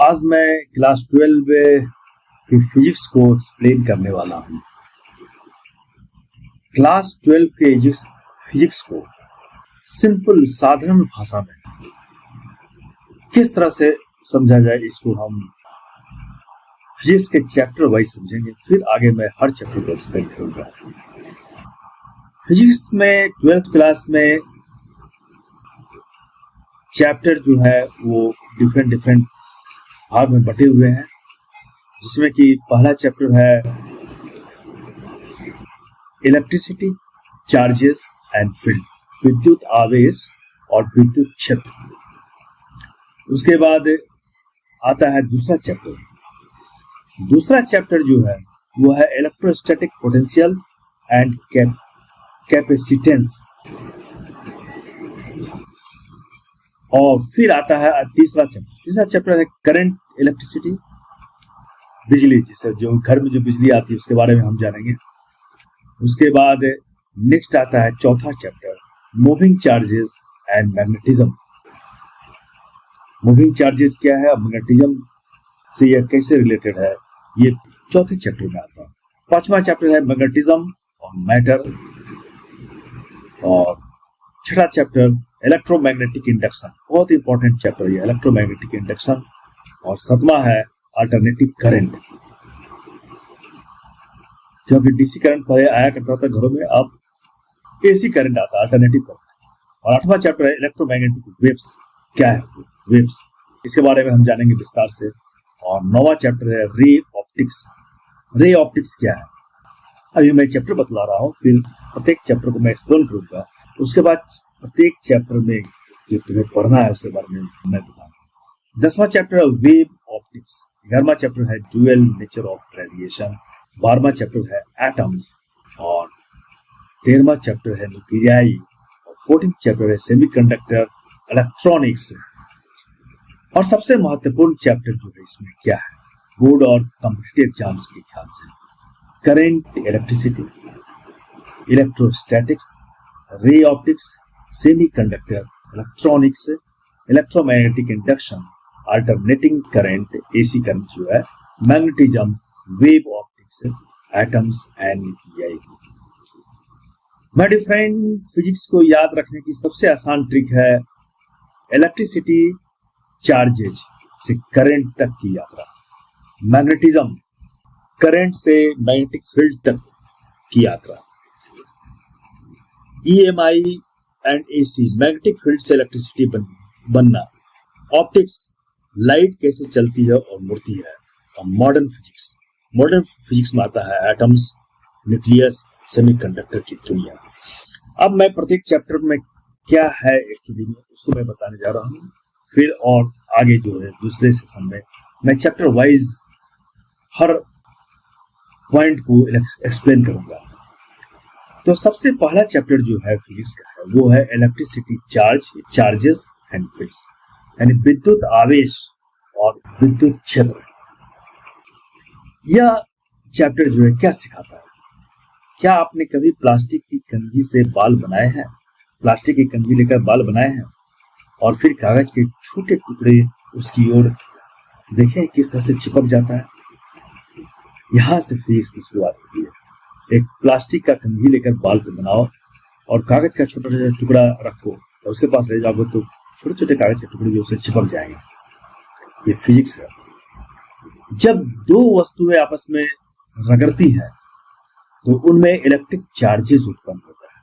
आज मैं क्लास 12 की फिजिक्स को एक्सप्लेन करने वाला हूँ। क्लास 12 के फिजिक्स को सिंपल साधारण भाषा में किस तरह से समझा जाए, इसको हम फिजिक्स के चैप्टर वाइज समझेंगे। फिर आगे मैं हर चैप्टर को एक्सप्लेन करूंगा। फिजिक्स में 12th क्लास में चैप्टर जो है वो डिफरेंट भाग में बटे हुए हैं, जिसमें कि पहला चैप्टर है इलेक्ट्रिसिटी, चार्जेस एंड फील्ड, विद्युत आवेश और विद्युत क्षेत्र। उसके बाद आता है दूसरा चैप्टर। दूसरा चैप्टर जो है वो है इलेक्ट्रोस्टैटिक पोटेंशियल एंड कैपेसिटेंस। और फिर आता है तीसरा चैप्टर है करंट, इलेक्ट्रिसिटी, बिजली, जिससे जो घर में जो बिजली आती है उसके बारे में हम जानेंगे। उसके बाद नेक्स्ट आता है चौथा chapter, moving charges and magnetism. Moving charges क्या है, मैग्नेटिज्म से यह कैसे रिलेटेड है, ये चौथे चैप्टर में आता है। पांचवा चैप्टर है मैग्नेटिज्म और मैटर। और छठा चैप्टर इलेक्ट्रोमैग्नेटिक इंडक्शन, बहुत इंपॉर्टेंट चैप्टर है इलेक्ट्रोमैग्नेटिक इंडक्शन। और सातवां है अल्टरनेटिव करंट, क्योंकि डीसी करंट पहले आया करता था घरों में, अब एसी करंट आता है, अल्टरनेटिव करंट। और आठवां चैप्टर है इलेक्ट्रोमैग्नेटिक वेव्स, क्या है वेव्स, इसके बारे में हम जानेंगे विस्तार से। और नौवां चैप्टर है रे ऑप्टिक्स। रे ऑप्टिक्स क्या है, अभी मैं चैप्टर बतला रहा हूँ, फिर प्रत्येक चैप्टर को मैं एक्सप्लेन करूंगा। उसके बाद प्रत्येक चैप्टर में जो तुम्हें पढ़ना है उसके बारे में मैं बताऊंगा। 10वां चैप्टर है वेव ऑप्टिक्स। 11वां चैप्टर है ड्यूअल नेचर ऑफ रेडिएशन। 12वां चैप्टर है एटम्स। और 13वां चैप्टर है न्यूक्लियाई। और 14th चैप्टर है सेमीकंडक्टर इलेक्ट्रॉनिक्स। और सबसे महत्वपूर्ण चैप्टर जो है इसमें क्या है, बोर्ड और कॉम्पिटिटिव एग्जाम्स के ख्याल से, current, electricity, electrostatics, ray optics, semiconductor electronics, electromagnetic induction, alternating current, AC current जो है, magnetism, wave optics, atoms and nuclei. My dear friend, physics को याद रखने की सबसे आसान ट्रिक है इलेक्ट्रिसिटी चार्जेज से करंट तक की यात्रा, मैग्नेटिज्म करंट से मैग्नेटिक फील्ड तक की यात्रा, EMI and AC magnetic field से इलेक्ट्रिसिटी बनना, ऑप्टिक्स लाइट कैसे चलती है और मुड़ती है, और मॉडर्न फिजिक्स में आता है एटम्स, न्यूक्लियस, सेमीकंडक्टर की दुनिया। अब मैं प्रत्येक चैप्टर में क्या है एक्चुअली में उसको मैं बताने जा रहा हूँ। फिर और आगे जो है दूसरे सेशन में मैं चैप्टर वाइज हर पॉइंट को एक्सप्लेन करूंगा। तो सबसे पहला चैप्टर जो है फिजिक्स का है वो है इलेक्ट्रिसिटी, चार्जेस एंड फील्ड्स, यानी विद्युत आवेश और विद्युत क्षेत्र। यह चैप्टर जो है क्या सिखाता है, क्या आपने कभी प्लास्टिक की कंघी से बाल बनाए हैं, प्लास्टिक की कंघी लेकर बाल बनाए हैं और फिर कागज के छोटे टुकड़े उसकी ओर देखें किस तरह से चिपक जाता है। यहां से फिजिक्स की शुरुआत होती है। एक प्लास्टिक का कंघी लेकर बाल को बनाओ और कागज का छोटा छोटा टुकड़ा रखो और उसके पास ले जाओगे तो छोटे छोटे कागज के टुकड़े जो उसे चिपक जाएंगे। ये फिजिक्स है। जब दो वस्तुएं आपस में रगड़ती हैं तो उनमें इलेक्ट्रिक चार्जेस उत्पन्न होता है।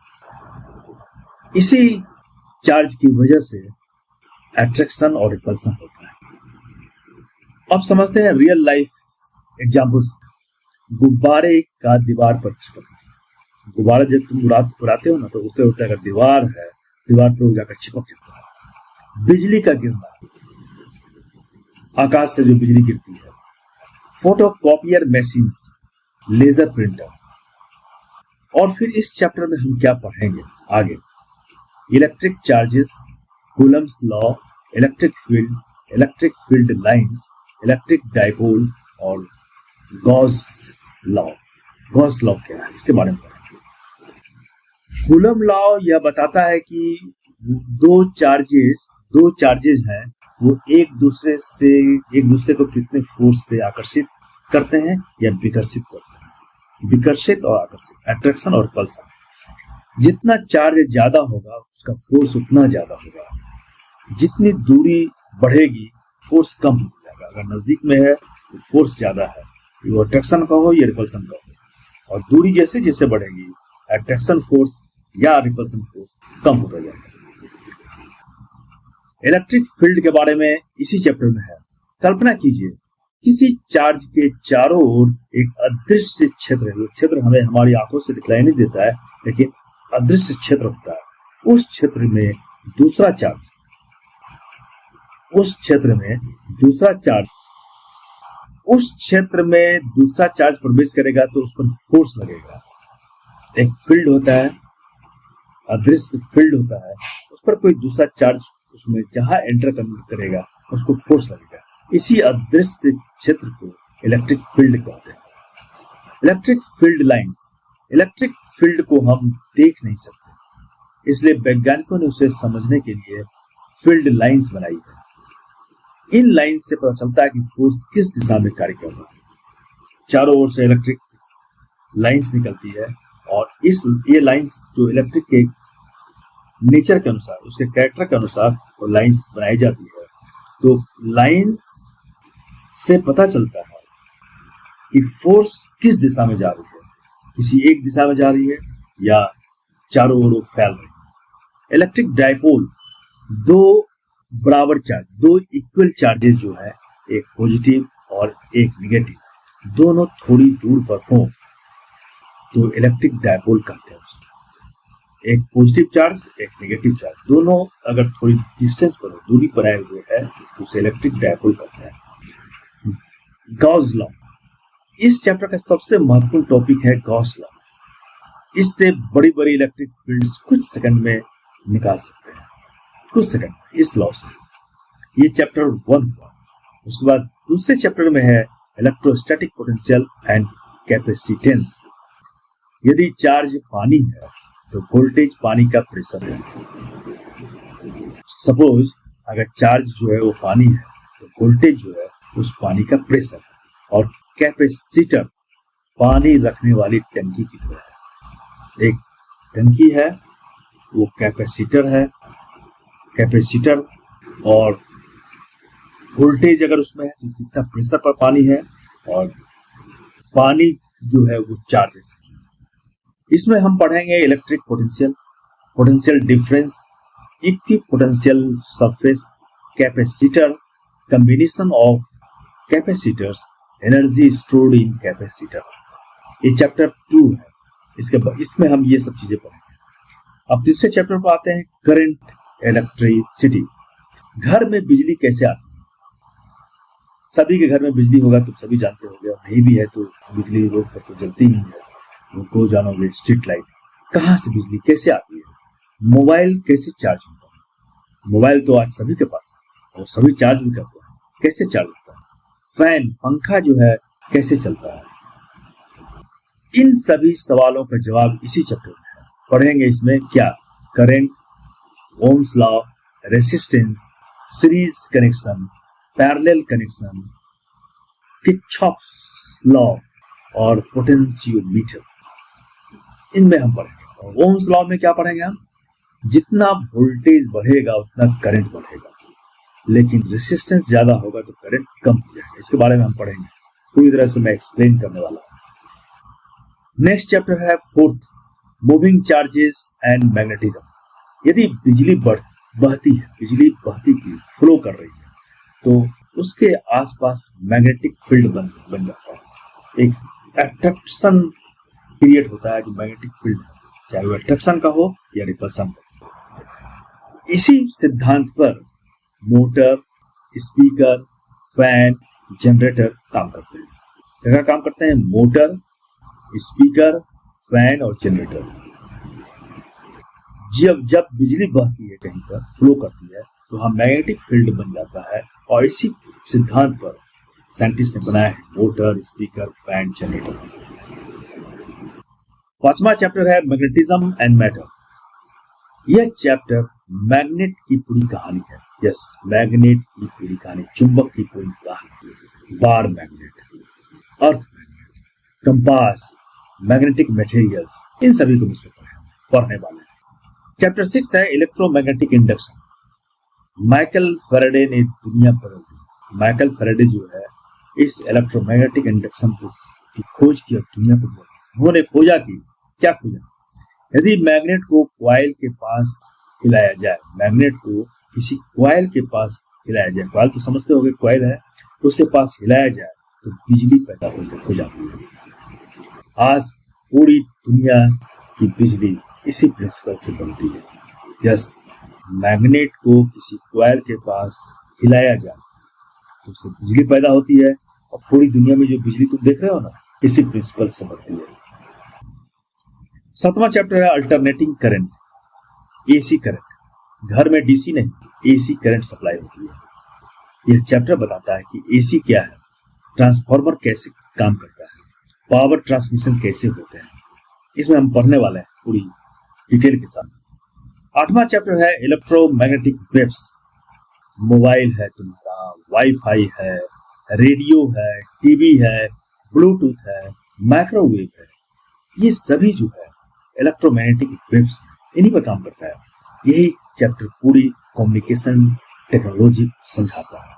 इसी चार्ज की वजह से अट्रैक्शन और रिपल्सन होता है। अब समझते हैं रियल लाइफ एग्जाम्पल्स। गुब्बारे का दीवार पर चिपकना, गुब्बारा जब तुम उड़ाते हो ना तो उड़ते उड़ते अगर दीवार है, दीवार पर जाकर चिपक जाता है। बिजली का गिरना, आकाश से जो बिजली गिरती है, फोटोकॉपियर मशीन्स, लेजर प्रिंटर। और फिर इस चैप्टर में हम क्या पढ़ेंगे आगे, electric charges, Coulomb's law, electric field lines, electric dipole और गॉस लॉ क्या है इसके बारे में पढ़ेंगे। कूलम लॉ यह बताता है कि दो चार्जेस हैं वो एक दूसरे को कितने फोर्स से आकर्षित करते हैं या विकर्षित करते हैं। विकर्षित और आकर्षित, अट्रैक्शन और पल्सन। जितना चार्ज ज्यादा होगा उसका फोर्स उतना ज्यादा होगा। जितनी दूरी बढ़ेगी फोर्स कम हो जाएगा। अगर नजदीक में है तो फोर्स ज्यादा है, वो अट्रैक्शन का हो या रिपल्सन का हो। और दूरी जैसे जैसे बढ़ेगी अट्रैक्शन फोर्स या रिपल्सन फोर्स कम होता जाएगा। इलेक्ट्रिक फील्ड के बारे में इसी चैप्टर में है। कल्पना कीजिए किसी चार्ज के चारों ओर एक अदृश्य क्षेत्र है। वो क्षेत्र हमें हमारी आंखों से दिखलाई नहीं देता है, लेकिन अदृश्य क्षेत्र होता है। उस क्षेत्र में दूसरा चार्ज प्रवेश करेगा तो उस पर फोर्स लगेगा। एक फील्ड होता है, अदृश्य फील्ड होता है, उस पर कोई दूसरा चार्ज उसमें जहां एंटर करेगा उसको फोर्स लगेगा। इसी अदृश्य क्षेत्र को इलेक्ट्रिक फील्ड कहते हैं। Electric field lines. Electric field को हम देख नहीं सकते, इसलिए वैज्ञानिकों ने उसे समझने के लिए फील्ड लाइंस बनाई है। इन लाइंस से पता चलता है कि फोर्स किस दिशा में कार्य कर रहा है। चारों ओर से इलेक्ट्रिक लाइंस निकलती है और ये लाइंस जो इलेक्ट्रिक के नेचर के अनुसार, उसके कैरेक्टर के अनुसार वो लाइंस बनाई जाती है। तो लाइंस से पता चलता है कि फोर्स किस दिशा में जा रही है, किसी एक दिशा में जा रही है या चारों ओर फैल रही है। इलेक्ट्रिक डायपोल, दो इक्वल चार्जेस जो है, एक पॉजिटिव और एक निगेटिव, दोनों थोड़ी दूर पर हों तो इलेक्ट्रिक डायपोल कहते हैं उसको। एक पॉजिटिव चार्ज, एक नेगेटिव चार्ज, दोनों अगर थोड़ी डिस्टेंस पर, दूरी पर आए हुए हैं तो उसे इलेक्ट्रिक डायपोल कहते हैं। Gauss law. इस चैप्टर का सबसे महत्वपूर्ण टॉपिक है गॉस लॉ। इससे बड़ी बड़ी इलेक्ट्रिक फील्ड्स कुछ सेकंड में निकाल सकते हैं, कुछ सेकंड इस लॉ से। ये चैप्टर 1 हुआ। उसके बाद दूसरे चैप्टर में है इलेक्ट्रोस्टैटिक पोटेंशियल एंड कैपेसिटेंस। यदि चार्ज पानी है तो वोल्टेज पानी का प्रेशर है। सपोज अगर चार्ज जो है वो पानी है तो वोल्टेज जो है उस पानी का प्रेशर है। और कैपेसिटर पानी रखने वाली टंकी की तरह है। एक टंकी है, वो कैपेसिटर है। कैपेसिटर और वोल्टेज अगर उसमें है तो कितना प्रेशर पर पानी है, और पानी जो है वो चार्ज है। इसमें हम पढ़ेंगे electric potential, potential difference, equipotential surface, capacitor, combination of capacitors, energy stored in capacitor. ये चैप्टर 2 है। इसमें हम ये सब चीजें पढ़ेंगे। अब तीसरे चैप्टर पर आते हैं, करंट, इलेक्ट्रिसिटी। घर में बिजली कैसे आती है? सभी के घर में बिजली होगा तो सभी जानते होंगे, और नहीं भी है तो बिजली रोड पर तो जलती ही है। वो जानोगे स्ट्रीट लाइट। कहाँ से बिजली कैसे आती है? मोबाइल कैसे चार्ज होता है? मोबाइल तो आज सभी के पास है और सभी चार्ज भी करते हैं। कैसे चार्ज होता है? फैन, पंखा जो है कैसे चलता है? इन सभी सवालों का जवाब इसी चैप्टर में है। पढ़ेंगे इसमें क्या? Current, Ohm's law, resistance, series connection, parallel connection, Kirchhoff's law और पोटेंशियोमीटर। इनमें हम पढ़ेंगे। और ओम्स लॉ में क्या पढ़ेंगे हम? जितना वोल्टेज बढ़ेगा उतना करंट बढ़ेगा, लेकिन रेसिस्टेंस ज्यादा होगा तो करंट कम हो जाएगा। इसके बारे में हम पढ़ेंगे, पूरी तरह से मैं एक्सप्लेन करने वाला हूं। नेक्स्ट चैप्टर है 4th, moving charges and magnetism. यदि बिजली बहती की फ्लो कर रही है तो उसके आसपास मैग्नेटिक फील्ड बन जाता है। एक अट्रैक्शन क्रिएट होता है जो मैग्नेटिक फील्ड है, चाहे वो अट्रैक्शन का हो या रिपल्सन का। इसी सिद्धांत पर मोटर, स्पीकर, फैन, जनरेटर काम करते हैं। क्या काम करते हैं? मोटर, स्पीकर, फैन और जनरेटर। जब बिजली बहती है, कहीं पर फ्लो करती है, तो वहां मैग्नेटिक फील्ड बन जाता है। और इसी सिद्धांत पर साइंटिस्ट ने बनाया है मोटर, स्पीकर, फैन, जनरेटर। 5वां चैप्टर है मैग्नेटिज्म एंड मैटर। यह चैप्टर मैग्नेट की पूरी कहानी है। यस, मैग्नेट की पूरी कहानी, चुंबक की पूरी कहानी, bar magnet, earth magnet, compass, magnetic materials, इन सभी को इसमें पढ़ने वाले हैं। चैप्टर 6 है इलेक्ट्रोमैग्नेटिक इंडक्शन। माइकल फैराडे ने दुनिया बदल दी। माइकल फैराडे जो है इस इलेक्ट्रोमैग्नेटिक इंडक्शन की खोज की और दुनिया को बदल दी। उन्होंने खोजा कि क्या खोजा, यदि मैग्नेट को कॉइल के पास हिलाया जाए, मैग्नेट को किसी कॉइल के पास हिलाया जाए, कॉइल तो समझते होंगे कॉइल है, उसके पास हिलाया जाए तो बिजली पैदा हो जाती है। आज पूरी दुनिया की बिजली इसी प्रिंसिपल से बनती है। यस, मैग्नेट को किसी कॉइल के पास हिलाया जाए तो उससे बिजली पैदा होती है, और पूरी दुनिया में जो बिजली तुम देख रहे हो ना, इसी प्रिंसिपल से बनती है। 7वां चैप्टर है अल्टरनेटिंग करंट, एसी करंट। घर में डीसी नहीं, एसी करंट सप्लाई होती है। यह चैप्टर बताता है कि एसी क्या है, ट्रांसफार्मर कैसे काम करता है, पावर ट्रांसमिशन कैसे होते हैं। इसमें हम पढ़ने वाले हैं पूरी डिटेल के साथ। 8वां चैप्टर है इलेक्ट्रोमैग्नेटिक वेव्स। मोबाइल है तुम्हारा, वाईफाई है, रेडियो है, टीवी है, ब्लूटूथ है, माइक्रोवेव है, ये सभी जो है इलेक्ट्रोमैग्नेटिक वेव्स, इन्हीं पर काम करता है। यही चैप्टर पूरी कम्युनिकेशन टेक्नोलॉजी समझाता है।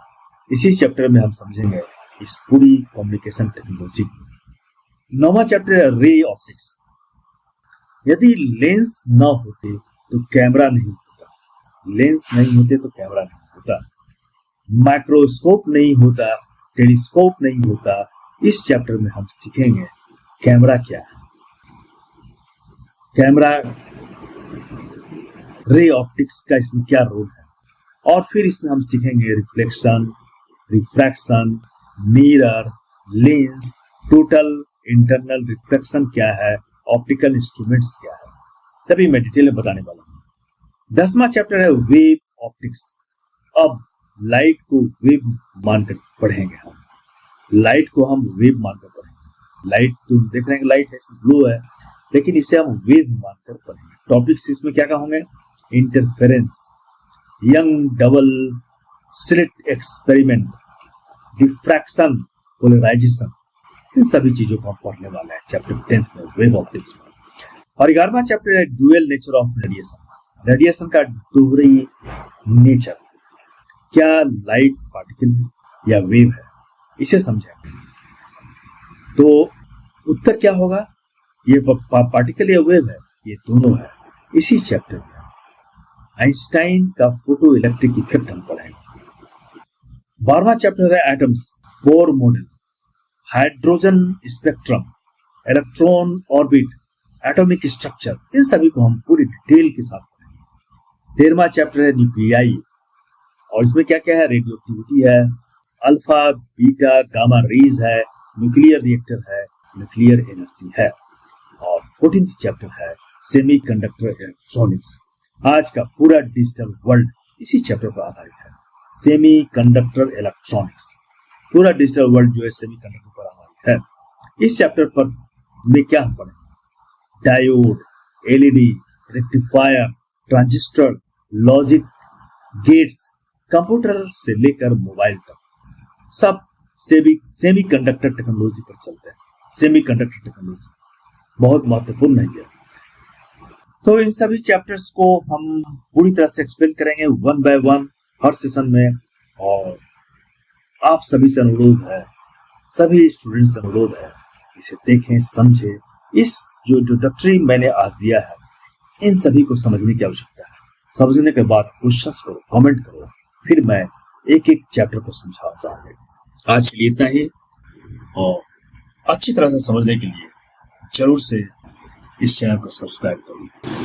इसी चैप्टर में हम समझेंगे इस पूरी कम्युनिकेशन टेक्नोलॉजी। 9वां चैप्टर है रे ऑप्टिक्स। यदि लेंस न होते तो कैमरा नहीं होता, लेंस नहीं होते तो कैमरा नहीं होता, माइक्रोस्कोप नहीं होता, टेलीस्कोप नहीं होता। इस चैप्टर में हम सीखेंगे कैमरा क्या है, कैमरा, रे ऑप्टिक्स का इसमें क्या रोल है, और फिर इसमें हम सीखेंगे reflection, refraction, mirror, lens, total internal reflection क्या है, ऑप्टिकल इंस्ट्रूमेंट्स क्या है, तभी मैं डिटेल में बताने वाला हूँ। 10वां चैप्टर है वेव ऑप्टिक्स। अब लाइट को वेव मानकर पढ़ेंगे हम, लाइट को हम वेव मानकर पढ़ेंगे। लाइट तुम देख रहे हैं, लाइट है, इसमें ब्लू है, लेकिन इसे हम वेव मानकर पढ़ेंगे। टॉपिक्स इसमें क्या क्या होंगे, interference, Young double slit experiment, diffraction, polarization, इन सभी चीजों को हम पढ़ने वाले हैं चैप्टर 10 में, वेव ऑप्टिक्स में। और 11वां चैप्टर है dual nature of radiation. Radiation का दोहरी नेचर, क्या लाइट पार्टिकल या वेव है, इसे समझेंगे। तो उत्तर क्या होगा, ये पार्टिकल या वेव है, ये दोनों है। इसी चैप्टर में आइंस्टाइन का फोटो इलेक्ट्रिक इफेक्ट हम पढ़ेंगे। 12वां चैप्टर है atoms, Bohr model, hydrogen spectrum, electron orbit, atomic structure, इन सभी को हम पूरी डिटेल के साथ पढ़ेंगे। 13वां चैप्टर है न्यूक्लियाई, और इसमें क्या क्या है, रेडियो एक्टिविटी है, अल्फा बीटा गामा रेज है, न्यूक्लियर रिएक्टर है, न्यूक्लियर एनर्जी है। और 14th चैप्टर है सेमीकंडक्टर इलेक्ट्रॉनिक्स। आज का पूरा डिजिटल वर्ल्ड इसी चैप्टर पर आधारित है, सेमीकंडक्टर इलेक्ट्रॉनिक्स। पूरा डिजिटल वर्ल्ड जो है सेमीकंडक्टर पर आधारित है। इस चैप्टर पर में क्या हम पढ़ेंगे, diode, LED, rectifier, transistor, logic gates, computer से लेकर मोबाइल तक, सब सेमीकंडक्टर टेक्नोलॉजी पर चलते हैं। सेमीकंडक्टर टेक्नोलॉजी बहुत महत्वपूर्ण है। तो इन सभी चैप्टर्स को हम पूरी तरह से एक्सप्लेन करेंगे 1 by 1 हर सेशन में। और आप सभी से अनुरोध है, सभी स्टूडेंट्स से अनुरोध है, इसे देखें, समझें। इस जो इंट्रोडक्टरी मैंने आज दिया है, इन सभी को समझने की आवश्यकता है। समझने के बाद क्वेश्चंस करो, कमेंट करो, फिर मैं एक एक चैप्टर को समझाता हूं। आज के लिए इतना ही, और अच्छी तरह से समझने के लिए जरूर से इस चैनल को सब्सक्राइब करो।